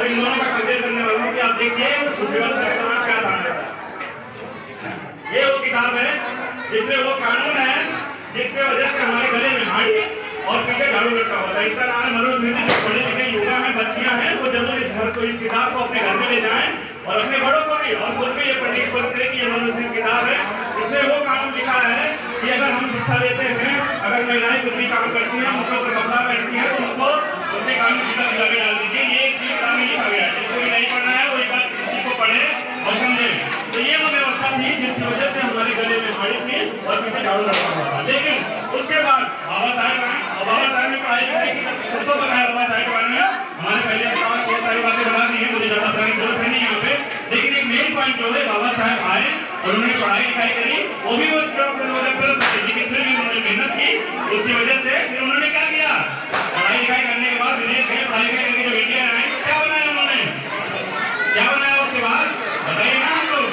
इन दोनों का कंपेयर करने वाला हूँ कि आप देखिए उस व्यवस्था के दौरान क्या था। ये वो किताब है जिसमें वो कानून है जिसके वजह से हमारे गले में हाड़ी और पीछे झाड़ू लटका होता है। इसका नाम है मनुस्मृति। जो पढ़े लिखे युवा में बच्चियां हैं वो जरूर इस किताब को अपने घर में ले जाएं और अपने बड़ों को भी और खुद भी ये पढ़ने की कोशिश करें कि ये मनुस्मृति किताब है। इसमें वो कानून लिखा है कि अगर हम शिक्षा लेते हैं, अगर महिलाएं कुछ भी काम करती हैं, उनके ऊपर कपड़ा पहनती हैं, तो उनको उनके कानून सीधा दिला के डाल दीजिए। ये इस किताब में लिखा गया है। जिसको भी नहीं पढ़ना है वो एक बार किसी को पढ़े और समझे। तो ये वो व्यवस्था थी जिसकी वजह से हमारे गले में हाड़ी थी और पीछे झाड़ू लटका हुआ था। लेकिन उसके बाद बाबा साहेब आए और बाबा साहेब ने पढ़ाई लिखाई की सबको बताया। बाबा साहेब ने हमारे पहले बहुत सारी बातें बता दी है, मुझे ज्यादा बताने की जरूरत है नहीं यहाँ पे। लेकिन एक मेन पॉइंट जो है, बाबा साहेब आए और उन्होंने पढ़ाई लिखाई करी, वो भी वो लेकिन फिर भी उन्होंने मेहनत की। उसकी वजह से फिर उन्होंने क्या किया, पढ़ाई लिखाई करने के बाद विदेश गए, पढ़ाई लिखाई करके जब इंडिया आए तो क्या बनाया उन्होंने, क्या बनाया उसके बाद बताइए ना आप लोग।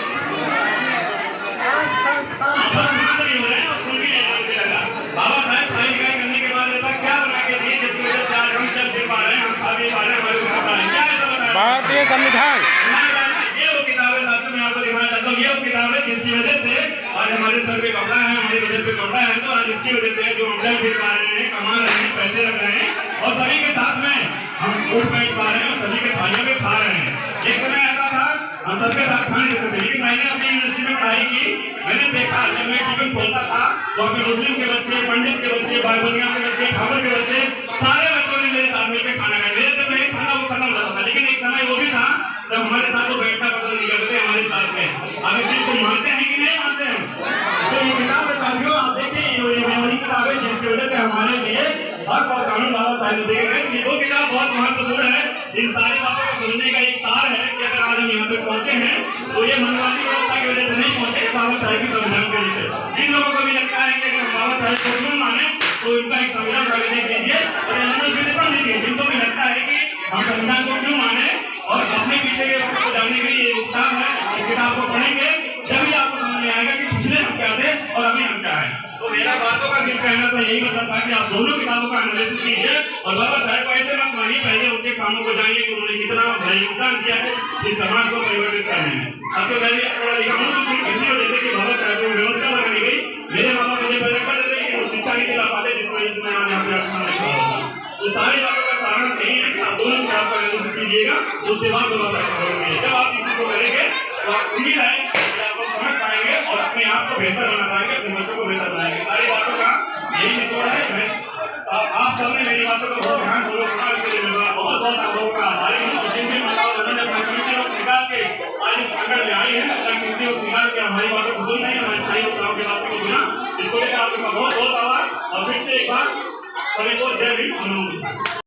बाबा साहेब पढ़ाई लिखाई करने के बाद ऐसा क्या बना के दिए जिसकी वजह से आज हम चल फिर पा रहे हैं, हम खा भी पा रहे हैं, हमारे क्या ऐसा बताया भारतीय संविधान। ये वो किताब है साथियों, मैं आपको दिखाना चाहता हूँ। ये वो किताब है जिसकी वजह से आज हमारे सर पे कपड़ा है, हमारे बजट पे कपड़ा है। तो आज इसकी वजह से जो हम चल फिर पा रहे हैं, कमा रहे हैं, पैसे रख रहे हैं और सभी के साथ में हम उठ बैठ पा रहे हैं और सभी के थालियों में खा रहे हैं। एक समय ऐसा था हम सबके साथ खाने देते थे, लेकिन मैंने अपनी यूनिवर्सिटी में पढ़ाई की, मैंने देखा जब मैं टिफिन खोलता था तो अपने मुस्लिम के बच्चे, पंडित के बच्चे, बारबनिया के बच्चे, ठाकुर के बच्चे, सारे बच्चों ने मेरे साथ मिलकर खाना खाया। मेरे जब नहीं खाना वो खत्म होता था। लेकिन एक समय वो भी था जब हमारे साथ वो बैठना पसंद नहीं करते हमारे साथ में। आप इस चीज को मानते हैं कि नहीं मानते हैं? तो ये किताब है साथियों, आप देखिए ये वही किताब है जिसकी वजह से हमारे लिए हक और कानून बाबा साहब ने देखे गए। ये दो किताब बहुत महत्वपूर्ण है। इन सारी बातों को समझने का एक सार है कि अगर आज हम यहाँ तक पहुंचे हैं तो ये मनवादी व्यवस्था की वजह से नहीं पहुंचे, बाबा साहब की संविधान के वजह से। जिन लोगों को भी लगता है कि अगर हम बाबा साहब को क्यों माने तो इनका एक संविधान पढ़ के देख लीजिए और पढ़ लीजिए। जिनको भी लगता है कि हम संविधान को क्यों माने और अपने पीछे के वक्त को जानने के लिए उत्साह है, इस किताब को पढ़ेंगे जब भी आपको समझ में आएगा कि पिछले हम क्या थे और अभी हम क्या है। तो मेरा बातों का सिर्फ कहना था यही मतलब था कि आप दोनों किताबों का एनालिसिस कीजिए और बाबा साहब को ऐसे मत मानिए, पहले उनके कामों को जानिए कि उन्होंने कितना योगदान किया है इस समाज को परिवर्तित करने में। अब तो मैं भी पढ़ा लिखा हूँ तो इसी वजह से कि बाबा साहब को व्यवस्था बनाई गई। मेरे माँ बाप मुझे पैदा कर देते लेकिन वो शिक्षा नहीं दिला पाते, जिस वजह से मैं आज यहाँ पे आपके सामने खड़ा होता। तो सारी बातों का सारांश यही है कि आप दोनों किताब का एनालिसिस कीजिएगा, उसके बाद बाबा साहब को पढ़ेंगे। जब आप इसी को करेंगे तो आप उम्मीद है कि आप लोग समझ पाएंगे और अपने आप को बेहतर बना पाएंगे, अपने बच्चों को बेहतर बनाएंगे। सारी बातों का यही निचोड़ है। आप सबने मेरी बातों को बहुत ध्यान पूर्वक सुना, इसके लिए बहुत बहुत आप लोगों का आभारी हूँ। जिनकी माताओं बहनों ने अपना कीमती वक्त निकाल के आज इस आंगन में आई है, अपना कीमती वक्त निकाल के हमारी बातों को सुन रही है, हमारी भाई बहनों की बातों को सुना, इसको लेकर आपका बहुत बहुत आभार। और फिर से एक बार सभी को जय भीम।